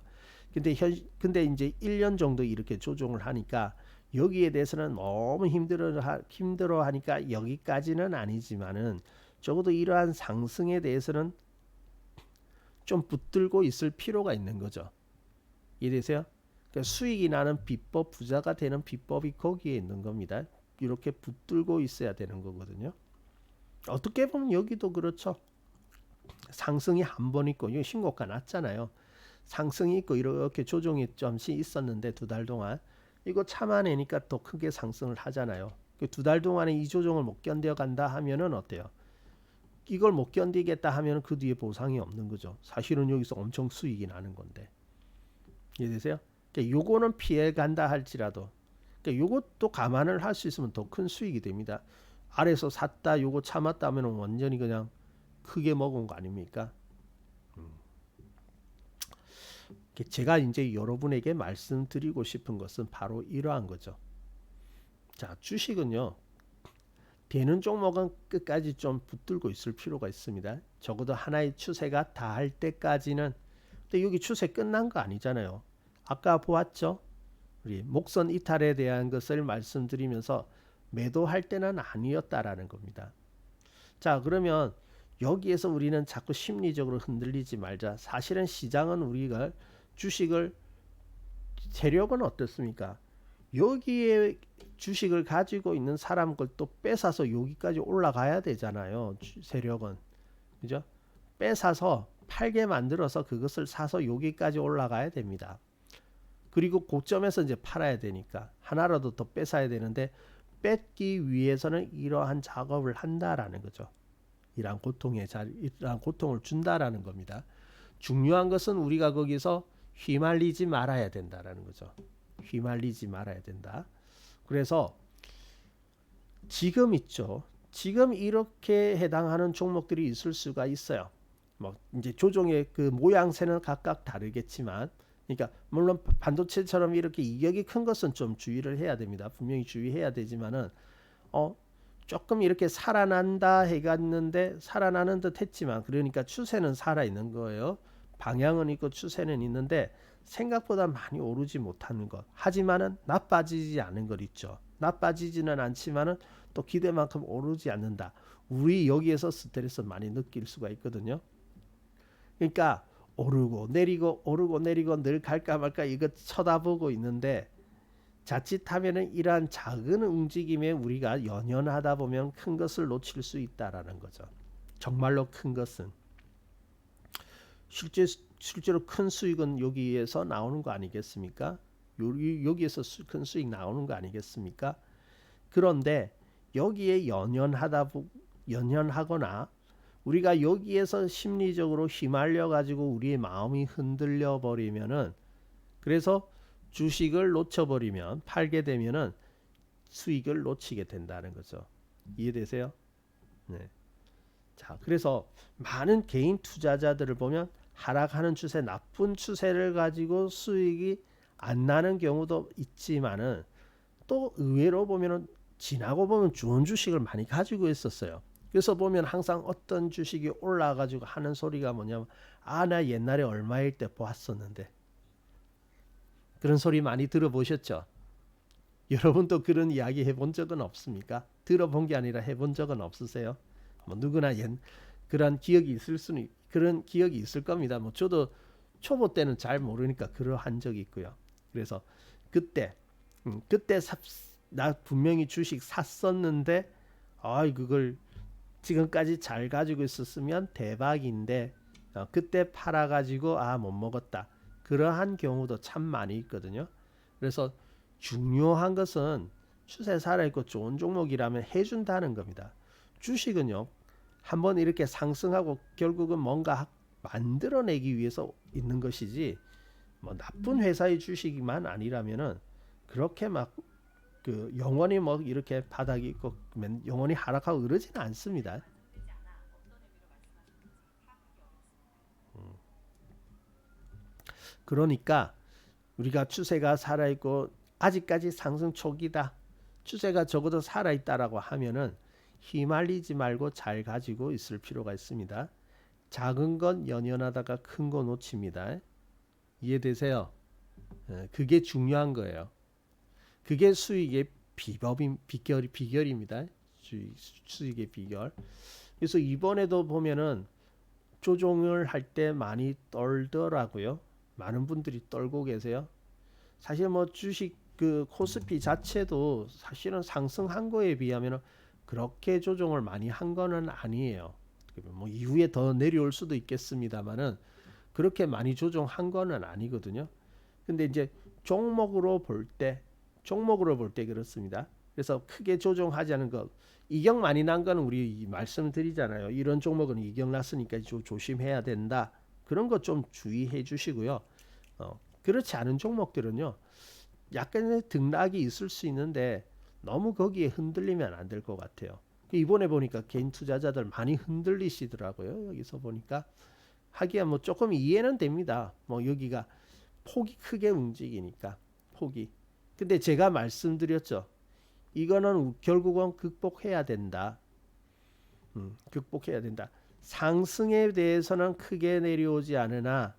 근데 이제 1년 정도 이렇게 조정을 하니까 여기에 대해서는 너무 힘들어 하니까 여기까지는 아니지만은 적어도 이러한 상승에 대해서는 좀 붙들고 있을 필요가 있는 거죠. 이해되세요? 그러니까 수익이 나는 비법, 부자가 되는 비법이 거기에 있는 겁니다. 이렇게 붙들고 있어야 되는 거거든요. 어떻게 보면 여기도 그렇죠. 상승이 한 번 있고 이거 신고가 났잖아요. 상승이 있고 이렇게 조정이 잠시 있었는데 2달 동안 이거 참아내니까 더 크게 상승을 하잖아요. 2달 동안에 이 조정을 못 견뎌간다 하면은 어때요? 이걸 못 견디겠다 하면 그 뒤에 보상이 없는 거죠. 사실은 여기서 엄청 수익이 나는 건데. 이해되세요? 그러니까 요거는 피해 간다 할지라도 그러니까 요것도 감안을 할 수 있으면 더 큰 수익이 됩니다. 아래서 샀다 요거 참았다 하면 완전히 그냥 크게 먹은 거 아닙니까? 제가 이제 여러분에게 말씀드리고 싶은 것은 바로 이러한 거죠. 자, 주식은요. 되는 종목은 끝까지 좀 붙들고 있을 필요가 있습니다. 적어도 하나의 추세가 닿을 때까지는. 근데 여기 추세 끝난 거 아니잖아요. 아까 보았죠? 우리 목선 이탈에 대한 것을 말씀드리면서 매도할 때는 아니었다라는 겁니다. 자, 그러면 여기에서 우리는 자꾸 심리적으로 흔들리지 말자. 사실은 시장은 우리가 주식을 세력은 어떻습니까? 여기에 주식을 가지고 있는 사람 걸 또 뺏어서 여기까지 올라가야 되잖아요. 세력은. 그죠? 뺏어서 팔게 만들어서 그것을 사서 여기까지 올라가야 됩니다. 그리고 고점에서 이제 팔아야 되니까 하나라도 더 뺏어야 되는데 뺏기 위해서는 이러한 작업을 한다라는 거죠. 이러한 고통을 준다라는 겁니다. 중요한 것은 우리가 거기서 휘말리지 말아야 된다라는 거죠. 휘말리지 말아야 된다. 그래서 지금 있죠. 지금 이렇게 해당하는 종목들이 있을 수가 있어요. 뭐 이제 조종의 그 모양새는 각각 다르겠지만, 그러니까 물론 반도체처럼 이렇게 이격이 큰 것은 좀 주의를 해야 됩니다. 분명히 주의해야 되지만은 조금 이렇게 살아난다 해갔는데 살아나는 듯 했지만 그러니까 추세는 살아있는 거예요. 방향은 있고 추세는 있는데 생각보다 많이 오르지 못하는 것. 하지만은 나빠지지 않은 것 있죠. 나빠지지는 않지만은 또 기대만큼 오르지 않는다. 우리 여기에서 스트레스 많이 느낄 수가 있거든요. 그러니까 오르고 내리고 오르고 내리고 늘 갈까 말까 이거 쳐다보고 있는데 자칫하면은 이러한 작은 움직임에 우리가 연연하다 보면 큰 것을 놓칠 수 있다라는 거죠. 정말로 큰 것은 실제로 큰 수익은 여기에서 나오는 거 아니겠습니까? 여기에서 큰 수익 나오는 거 아니겠습니까? 그런데 여기에 연연하거나 우리가 여기에서 심리적으로 휘말려 가지고 우리의 마음이 흔들려 버리면은 그래서 주식을 놓쳐버리면 팔게 되면은 수익을 놓치게 된다는 거죠. 이해되세요? 네. 자, 그래서 많은 개인 투자자들을 보면 하락하는 추세, 나쁜 추세를 가지고 수익이 안 나는 경우도 있지만은 또 의외로 보면은 지나고 보면 좋은 주식을 많이 가지고 있었어요. 그래서 보면 항상 어떤 주식이 올라가지고 하는 소리가 뭐냐면 나 옛날에 얼마일 때 보았었는데 그런 소리 많이 들어보셨죠? 여러분도 그런 이야기 해본 적은 없습니까? 들어본 게 아니라 해본 적은 없으세요? 뭐 누구나 그런 기억이 그런 기억이 있을 겁니다. 뭐 저도 초보 때는 잘 모르니까 그러한 적이 있고요. 그래서 그때 나 분명히 주식 샀었는데 그걸 지금까지 잘 가지고 있었으면 대박인데 그때 팔아가지고 못 먹었다. 그러한 경우도 참 많이 있거든요. 그래서 중요한 것은 추세 살아있고 좋은 종목이라면 해준다는 겁니다. 주식은요. 한번 이렇게 상승하고 결국은 뭔가 만들어내기 위해서 있는 것이지 뭐 나쁜 회사의 주식만 아니라면은 그렇게 막 영원히 뭐 이렇게 바닥이 있고 영원히 하락하고 그러지는 않습니다. 그러니까 우리가 추세가 살아있고 아직까지 상승 초기다. 추세가 적어도 살아있다라고 하면은 휘말리지 말고 잘 가지고 있을 필요가 있습니다. 작은 건 연연하다가 큰 거 놓칩니다. 이해되세요? 그게 중요한 거예요. 그게 수익의 비결입니다. 수익의 비결. 그래서 이번에도 보면은 조종을 할 때 많이 떨더라고요. 많은 분들이 떨고 계세요. 사실 뭐 주식 코스피 자체도 사실은 상승한 거에 비하면 그렇게 조정을 많이 한 거는 아니에요. 뭐 이후에 더 내려올 수도 있겠습니다만은 그렇게 많이 조정한 거는 아니거든요. 근데 이제 종목으로 볼 때 그렇습니다. 그래서 크게 조정하지 않은 것 이격 많이 난 거는 우리 말씀드리잖아요. 이런 종목은 이격 났으니까 조심해야 된다. 그런 거 좀 주의해 주시고요. 그렇지 않은 종목들은요. 약간의 등락이 있을 수 있는데 너무 거기에 흔들리면 안 될 것 같아요. 이번에 보니까 개인 투자자들 많이 흔들리시더라고요. 여기서 보니까 하기야 뭐 조금 이해는 됩니다. 뭐 여기가 폭이 크게 움직이니까 폭이. 근데 제가 말씀드렸죠. 이거는 결국은 극복해야 된다. 극복해야 된다. 상승에 대해서는 크게 내려오지 않으나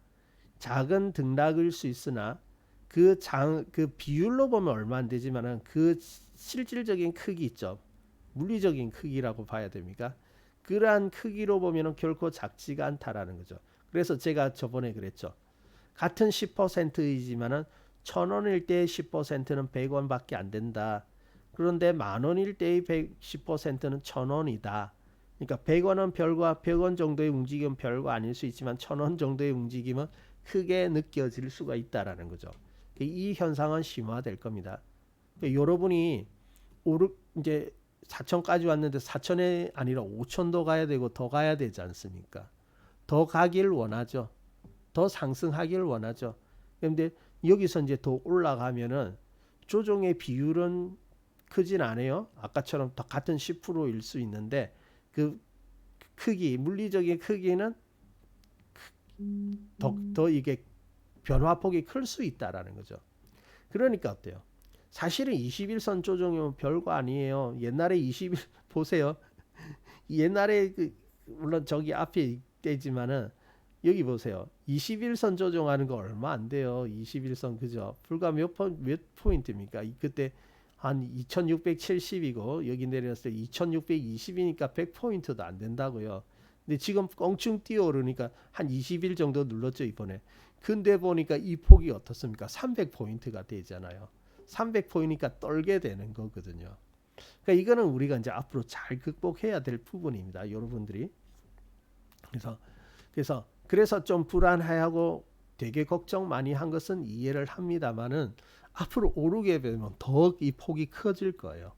작은 등락일 수 있으나 그 비율로 보면 얼마 안 되지만은 그 실질적인 크기 있죠. 물리적인 크기라고 봐야 됩니까? 그러한 크기로 보면은 결코 작지가 않다라는 거죠. 그래서 제가 저번에 그랬죠. 같은 10%이지만은 1,000원일 때의 10%는 100원밖에 안 된다. 그런데 만원일 때의 10%는 1,000원이다. 그러니까 100원은 별과 100원 정도의 움직임은 별거 아닐 수 있지만 1,000원 정도의 움직임은 크게 느껴질 수가 있다라는 거죠. 이 현상은 심화될 겁니다. 그러니까 여러분이 이제 4천까지 왔는데 4천이 아니라 5천도 가야 되고 더 가야 되지 않습니까? 더 가길 원하죠. 더 상승하길 원하죠. 그런데 여기서 이제 더 올라가면은 조정의 비율은 크진 않아요. 아까처럼 더 같은 10%일 수 있는데 그 크기, 물리적인 크기는 더 이게 변화폭이 클 수 있다라는 거죠. 그러니까 어때요? 사실은 21선 조정이면 별거 아니에요. 옛날에 21 보세요. 옛날에 물론 저기 앞에 있지만은 여기 보세요. 21선 조정하는 거 얼마 안 돼요. 21선 그죠? 불과 몇 포인트입니까? 그때 한 2670이고 여기 내렸을 때 2620이니까 100포인트도 안 된다고요. 근데 지금 껑충 뛰어오르니까 한 20일 정도 눌렀죠 이번에. 근데 보니까 이 폭이 어떻습니까? 300포인트가 되잖아요. 300포인트니까 떨게 되는 거거든요. 그러니까 이거는 우리가 이제 앞으로 잘 극복해야 될 부분입니다. 여러분들이. 그래서 좀 불안해하고 되게 걱정 많이 한 것은 이해를 합니다만은 앞으로 오르게 되면 더욱 이 폭이 커질 거예요.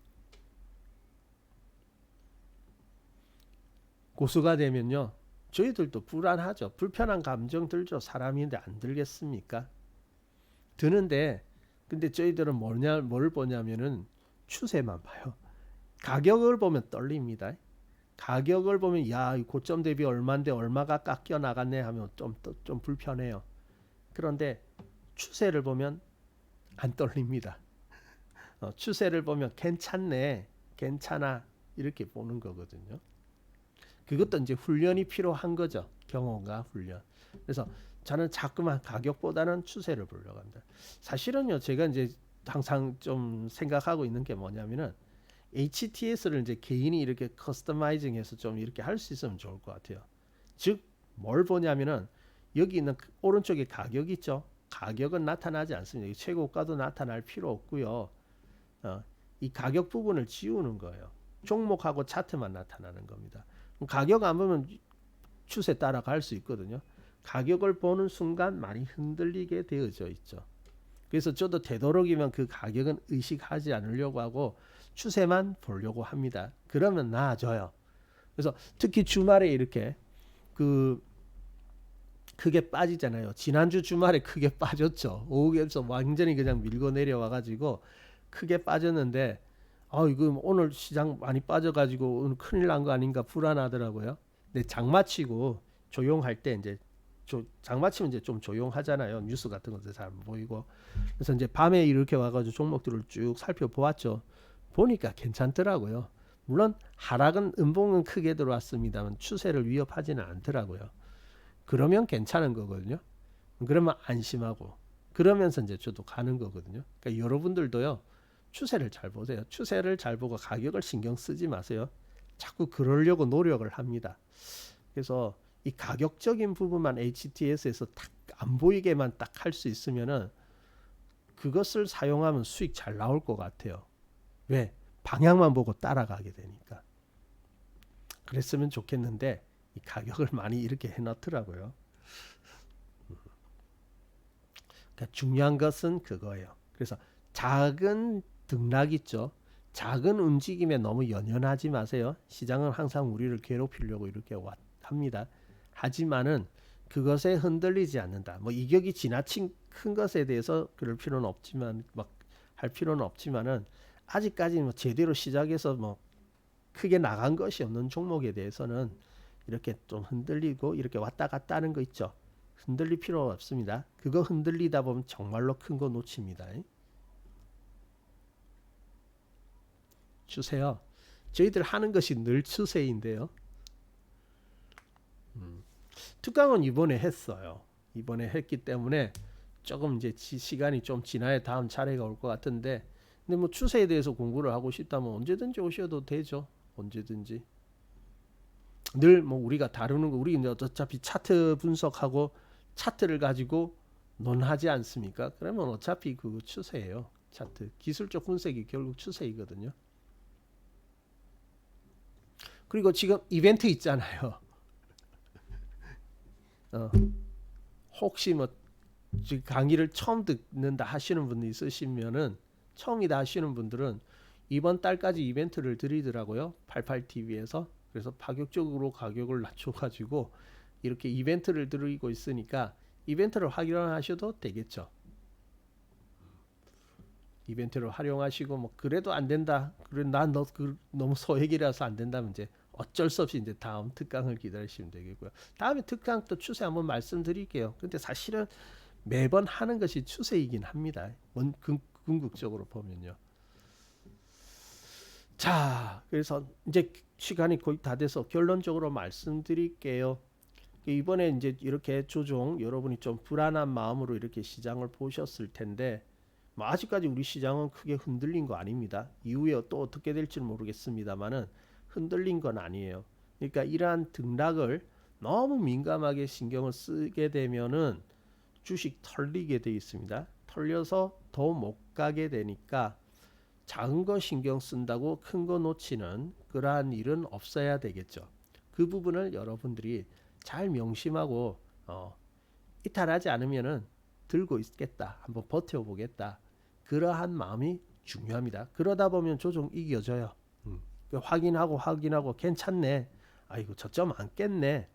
고수가 되면요. 저희들도 불안하죠. 불편한 감정 들죠. 사람인데 안 들겠습니까? 드는데 근데 저희들은 뭘 보냐면은 추세만 봐요. 가격을 보면 떨립니다. 가격을 보면 야, 고점 대비 얼마인데 얼마가 깎여 나갔네 하면 좀 불편해요. 그런데 추세를 보면 안 떨립니다. 추세를 보면 괜찮네, 괜찮아 이렇게 보는 거거든요. 그것도 이제 훈련이 필요한 거죠. 경험과 훈련. 그래서 저는 자꾸만 가격보다는 추세를 보려고 합니다. 사실은요, 제가 이제 항상 좀 생각하고 있는 게 뭐냐면은 HTS를 이제 개인이 이렇게 커스터마이징해서 좀 이렇게 할 수 있으면 좋을 것 같아요. 즉, 뭘 보냐면은 여기 있는 오른쪽에 가격 있죠. 가격은 나타나지 않습니다. 최고가도 나타날 필요 없고요. 이 가격 부분을 지우는 거예요. 종목하고 차트만 나타나는 겁니다. 가격 안 보면 추세 따라갈 수 있거든요. 가격을 보는 순간 많이 흔들리게 되어져 있죠. 그래서 저도 되도록이면 그 가격은 의식하지 않으려고 하고 추세만 보려고 합니다. 그러면 나아져요. 그래서 특히 주말에 이렇게 크게 빠지잖아요. 지난주 주말에 크게 빠졌죠. 오후에서 완전히 그냥 밀고 내려와 가지고 크게 빠졌는데 이거 오늘 시장 많이 빠져가지고 오늘 큰일 난 거 아닌가 불안하더라고요. 근데 장마치고 조용할 때 이제 장마치면 이제 좀 조용하잖아요. 뉴스 같은 것도 잘 안 보이고. 그래서 이제 밤에 이렇게 와가지고 종목들을 쭉 살펴보았죠. 보니까 괜찮더라고요. 물론 하락은 음봉은 크게 들어왔습니다만 추세를 위협하지는 않더라고요. 그러면 괜찮은 거거든요. 그러면 안심하고 그러면서 이제 저도 가는 거거든요. 그러니까 여러분들도요. 추세를 잘 보세요. 추세를 잘 보고 가격을 신경 쓰지 마세요. 자꾸 그러려고 노력을 합니다. 그래서 이 가격적인 부분만 HTS에서 딱 안 보이게만 딱 할 수 있으면은 그것을 사용하면 수익 잘 나올 것 같아요. 왜? 방향만 보고 따라가게 되니까. 그랬으면 좋겠는데 이 가격을 많이 이렇게 해놨더라고요. 그러니까 중요한 것은 그거예요. 그래서 작은 등락 있죠. 작은 움직임에 너무 연연하지 마세요. 시장은 항상 우리를 괴롭히려고 이렇게 합니다. 하지만은 그것에 흔들리지 않는다. 뭐 이격이 지나친 큰 것에 대해서 그럴 필요는 없지만 막 할 필요는 없지만은 아직까지 뭐 제대로 시작해서 뭐 크게 나간 것이 없는 종목에 대해서는 이렇게 좀 흔들리고 이렇게 왔다 갔다 하는 거 있죠. 흔들릴 필요가 없습니다. 그거 흔들리다 보면 정말로 큰 거 놓칩니다. 추세요. 저희들 하는 것이 늘 추세인데요. 특강은 이번에 했어요. 이번에 했기 때문에 조금 이제 시간이 좀 지나야 다음 차례가 올 것 같은데, 근데 뭐 추세에 대해서 공부를 하고 싶다면 언제든지 오셔도 되죠. 언제든지. 늘 뭐 우리가 다루는 거, 우리 이제 어차피 차트 분석하고 차트를 가지고 논하지 않습니까? 그러면 어차피 그 추세예요. 차트 기술적 분석이 결국 추세이거든요. 그리고 지금 이벤트 있잖아요. 혹시 뭐 강의를 처음 듣는다 하시는 분이 있으시면은, 처음이다 하시는 분들은 이번 달까지 이벤트를 드리더라고요. 88TV에서. 그래서 파격적으로 가격을 낮춰가지고 이렇게 이벤트를 드리고 있으니까 이벤트를 활용하셔도 되겠죠. 이벤트를 활용하시고, 뭐 그래도 안 된다, 그래 난 너무 소액이라서 안 된다면 이제 어쩔 수 없이 이제 다음 특강을 기다리시면 되겠고요. 다음에 특강 또 추세 한번 말씀드릴게요. 근데 사실은 매번 하는 것이 추세이긴 합니다. 궁극적으로 보면요. 자, 그래서 이제 시간이 거의 다 돼서 결론적으로 말씀드릴게요. 이번에 이제 이렇게 조종, 여러분이 좀 불안한 마음으로 이렇게 시장을 보셨을 텐데, 뭐 아직까지 우리 시장은 크게 흔들린 거 아닙니다. 이후에 또 어떻게 될지는 모르겠습니다만은 흔들린 건 아니에요. 그러니까 이러한 등락을 너무 민감하게 신경을 쓰게 되면은 주식 털리게 돼 있습니다. 털려서 더 못 가게 되니까 작은 거 신경 쓴다고 큰 거 놓치는 그러한 일은 없어야 되겠죠. 그 부분을 여러분들이 잘 명심하고 이탈하지 않으면은 들고 있겠다, 한번 버텨보겠다, 그러한 마음이 중요합니다. 그러다 보면 조종 이겨져요. 확인하고 괜찮네, 아이고 저점 안 깼네,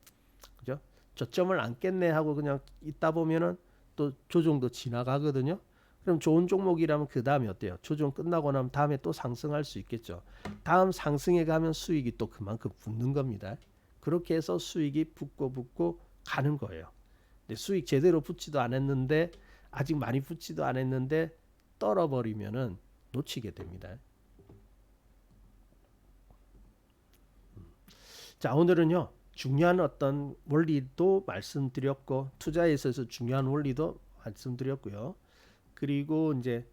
그죠? 저점을 안 깼네 하고 그냥 있다 보면은 또 조종도 지나가거든요. 그럼 좋은 종목이라면 그 다음에 어때요? 조정 끝나고 나면 다음에 또 상승할 수 있겠죠. 다음 상승에 가면 수익이 또 그만큼 붙는 겁니다. 그렇게 해서 수익이 붙고 가는 거예요. 근데 수익 제대로 붙지도 않았는데, 아직 많이 붙지도 않았는데 떨어버리면은 놓치게 됩니다. 자, 오늘은요 중요한 어떤 원리도 말씀드렸고, 투자에 있어서 중요한 원리도 말씀드렸고요. 그리고 이제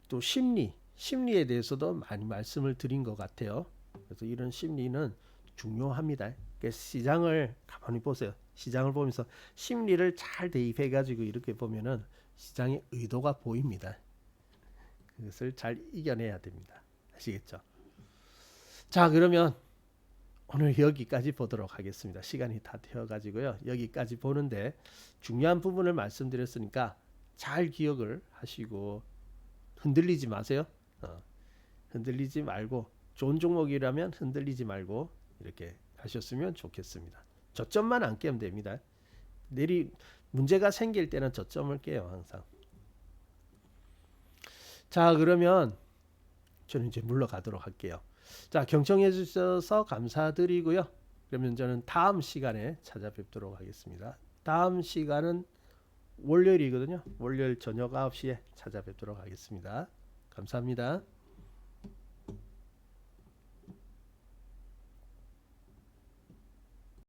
또 심리에 대해서도 많이 말씀을 드린 것 같아요. 그래서 이런 심리는 중요합니다. 그러니까 시장을 가만히 보세요. 시장을 보면서 심리를 잘 대입해 가지고 이렇게 보면은 시장의 의도가 보입니다. 그것을 잘 이겨내야 됩니다. 아시겠죠? 자, 그러면 오늘 여기까지 보도록 하겠습니다. 시간이 다 되어 가지고요. 여기까지 보는데 중요한 부분을 말씀드렸으니까 잘 기억을 하시고 흔들리지 마세요. 흔들리지 말고, 좋은 종목이라면 흔들리지 말고 이렇게 하셨으면 좋겠습니다. 저점만 안 깨면 됩니다. 문제가 생길 때는 저점을 깨요, 항상. 자, 그러면 저는 이제 물러가도록 할게요. 자, 경청해 주셔서 감사드리고요. 그러면 저는 다음 시간에 찾아뵙도록 하겠습니다. 다음 시간은 월요일이거든요. 월요일 저녁 9시에 찾아뵙도록 하겠습니다. 감사합니다.